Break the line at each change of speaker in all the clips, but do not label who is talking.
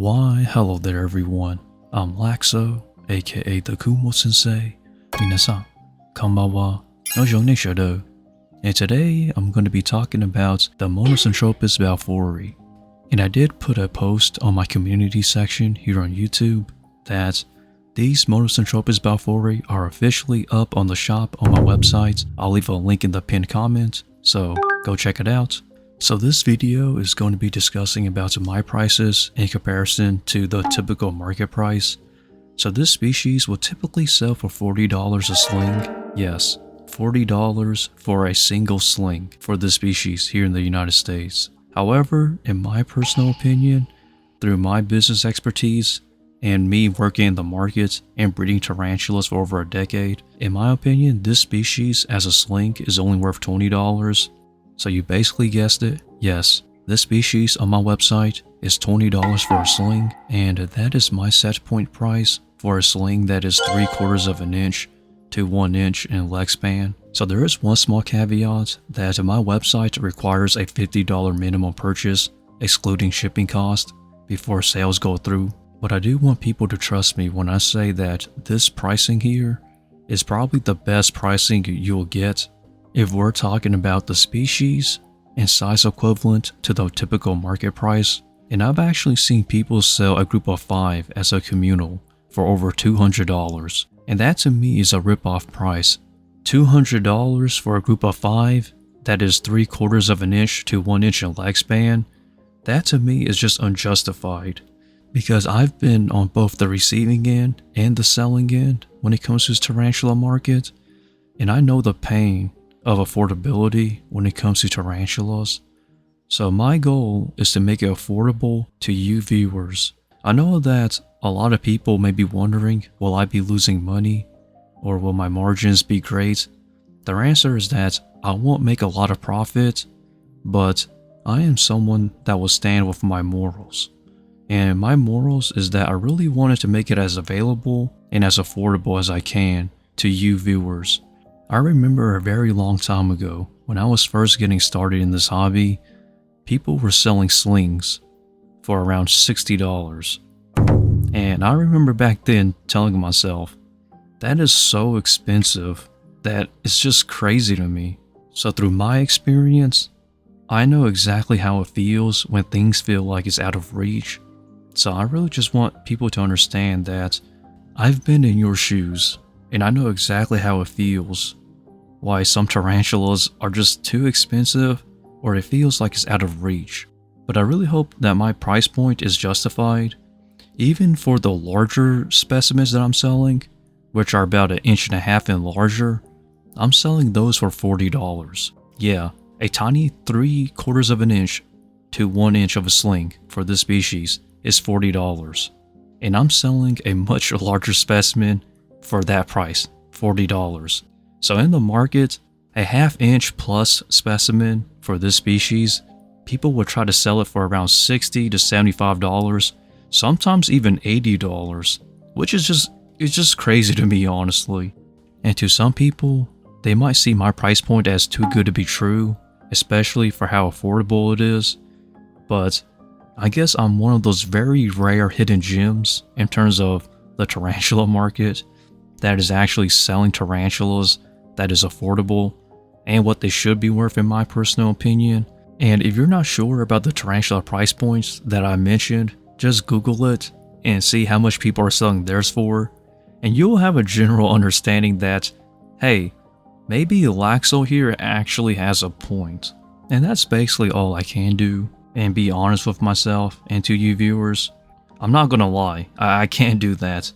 Why, hello there everyone. I'm Laxow, aka the Kumo Sensei. Minasan, konbanwa, no Jonishodo. And today I'm going to be talking about the Monocentropus balfouri. And I did put a post on my community section here on YouTube that these Monocentropus balfouri are officially up on the shop on my website. I'll leave a link in the pinned comment, so go check it out. So this video is going to be discussing about my prices in comparison to the typical market price. So this species will typically sell for $40 a sling. Yes, $40 for a single sling for this species here in the United States. However, in my personal opinion, through my business expertise and me working in the market and breeding tarantulas for over a decade, in my opinion, this species as a sling is only worth $20. So you basically guessed it. Yes, this species on my website is $20 for a sling, and that is my set point price for a sling that is 3/4 of an inch to 1 inch in leg span. So there is one small caveat that my website requires a $50 minimum purchase, excluding shipping cost, before sales go through. But I do want people to trust me when I say that this pricing here is probably the best pricing you'll get if we're talking about the species and size equivalent to the typical market price. And I've actually seen people sell a group of 5 as a communal for over $200. And that to me is a rip-off price. $200 for a group of 5 that is 3/4 of an inch to 1 inch in leg span. That to me is just unjustified. Because I've been on both the receiving end and the selling end when it comes to this tarantula market. And I know the pain of affordability when it comes to tarantulas. So my goal is to make it affordable to you viewers. I know that a lot of people may be wondering, will I be losing money or will my margins be great? Their answer is that I won't make a lot of profit, but I am someone that will stand with my morals. And my morals is that I really wanted to make it as available and as affordable as I can to you viewers. I remember a very long time ago, when I was first getting started in this hobby, people were selling slings for around $60. And I remember back then telling myself, that is so expensive that it's just crazy to me. So through my experience, I know exactly how it feels when things feel like it's out of reach. So I really just want people to understand that I've been in your shoes and I know exactly how it feels. Why some tarantulas are just too expensive or it feels like it's out of reach. But I really hope that my price point is justified. Even for the larger specimens that I'm selling, which are about 1.5 inches and larger, I'm selling those for $40. Yeah, a tiny 3/4 of an inch to 1 inch of a sling for this species is $40. And I'm selling a much larger specimen for that price, $40. So in the market, a 1/2 inch plus specimen for this species, people will try to sell it for around $60 to $75, sometimes even $80, which is just crazy to me, honestly. And to some people, they might see my price point as too good to be true, especially for how affordable it is. But I guess I'm one of those very rare hidden gems in terms of the tarantula market that is actually selling tarantulas that is affordable and what they should be worth in my personal opinion. And if you're not sure about the tarantula price points that I mentioned, just Google it and see how much people are selling theirs for, and you'll have a general understanding that, hey, maybe Laxow here actually has a point. And that's basically all I can do, and be honest with myself and to you viewers. I'm not gonna lie, I can't do that.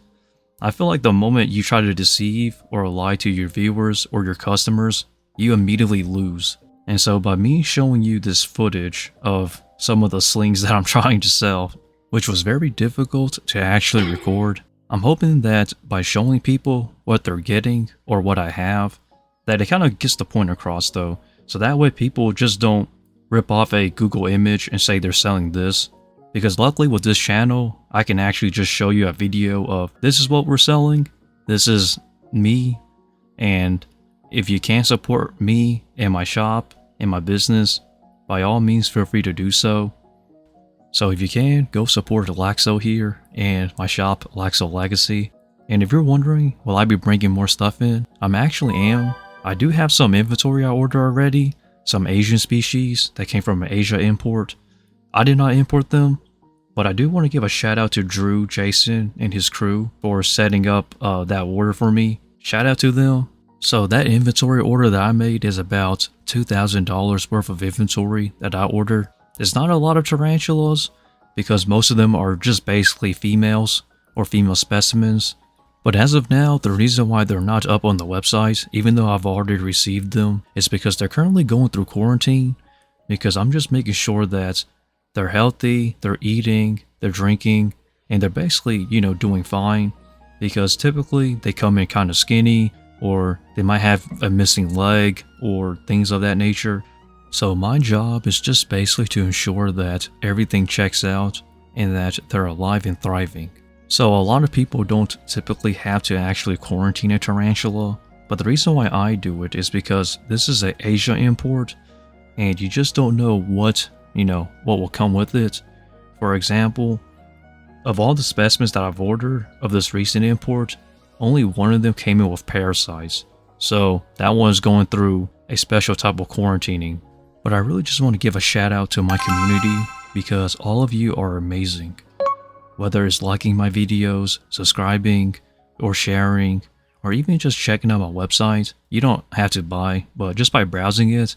I feel like the moment you try to deceive or lie to your viewers or your customers, you immediately lose. And so by me showing you this footage of some of the slings that I'm trying to sell, which was very difficult to actually record, I'm hoping that by showing people what they're getting or what I have, that it kind of gets the point across though. So that way people just don't rip off a Google image and say they're selling this. Because luckily with this channel, I can actually just show you a video of this is what we're selling, this is me, and if you can't support me and my shop and my business, by all means feel free to do so. So if you can, go support Laxow here and my shop, Laxow Legacy. And if you're wondering, will I be bringing more stuff in? I am. I do have some inventory I ordered already, some Asian species that came from an Asia import. I did not import them, but I do want to give a shout out to Drew, Jason, and his crew for setting up that order for me. Shout out to them. So that inventory order that I made is about $2,000 worth of inventory that I ordered. It's not a lot of tarantulas because most of them are just basically females or female specimens. But as of now, the reason why they're not up on the website, even though I've already received them, is because they're currently going through quarantine. Because I'm just making sure that they're healthy, they're eating, they're drinking, and they're basically, doing fine. Because typically they come in kind of skinny, or they might have a missing leg, or things of that nature. So my job is just basically to ensure that everything checks out and that they're alive and thriving. So a lot of people don't typically have to actually quarantine a tarantula, but the reason why I do it is because this is an Asia import, and you just don't know what will come with it. For example, of all the specimens that I've ordered of this recent import, only one of them came in with parasites. So that one's going through a special type of quarantining. But I really just want to give a shout out to my community because all of you are amazing. Whether it's liking my videos, subscribing, or sharing, or even just checking out my website, you don't have to buy, but just by browsing it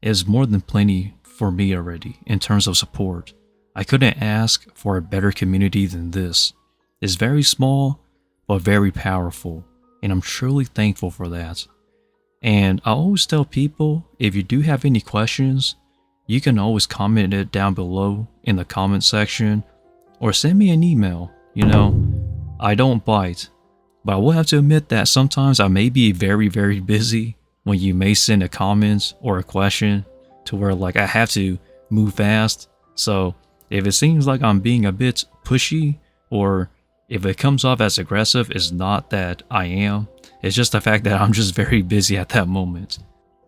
is more than plenty for me already in terms of support. I couldn't ask for a better community than this. It's very small, but very powerful, and I'm truly thankful for that. And I always tell people, if you do have any questions, you can always comment it down below in the comment section, or send me an email. I don't bite, but I will have to admit that sometimes I may be very, very busy when you may send a comment or a question to where I have to move fast. So if it seems like I'm being a bit pushy, or if it comes off as aggressive, it's not that I am. It's just the fact that I'm just very busy at that moment.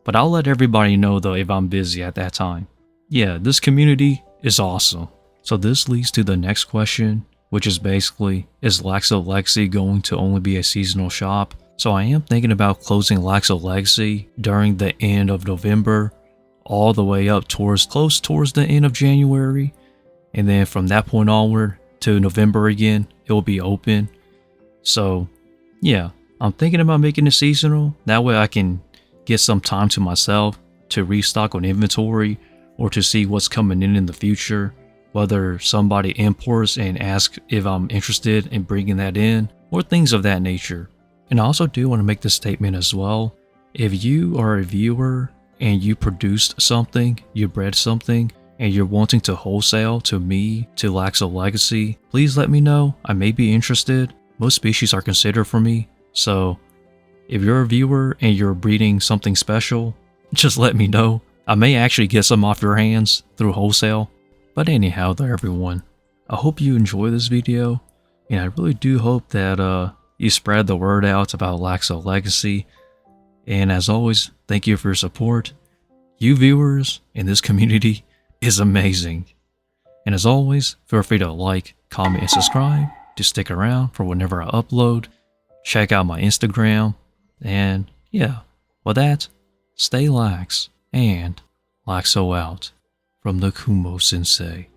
But I'll let everybody know though if I'm busy at that time. Yeah, this community is awesome. So this leads to the next question, which is basically, is Laxow Legacy going to only be a seasonal shop? So I am thinking about closing Laxow Legacy during the end of November, all the way up close towards the end of January. And then from that point onward to November again, it will be open. So yeah, I'm thinking about making it seasonal. That way I can get some time to myself to restock on inventory or to see what's coming in the future. Whether somebody imports and asks if I'm interested in bringing that in, or things of that nature. And I also do want to make this statement as well. If you are a viewer and you produced something, you bred something, and you're wanting to wholesale to me, to Laxow Legacy, please let me know. I may be interested. Most species are considered for me. So if you're a viewer and you're breeding something special, just let me know. I may actually get some off your hands through wholesale. But anyhow though, everyone, I hope you enjoy this video, and I really do hope that you spread the word out about Laxow Legacy. And as always, thank you for your support. You viewers in this community is amazing. And as always, feel free to like, comment, and subscribe to stick around for whenever I upload. Check out my Instagram. And yeah, with that, stay lax and Laxow out from the Kumo Sensei.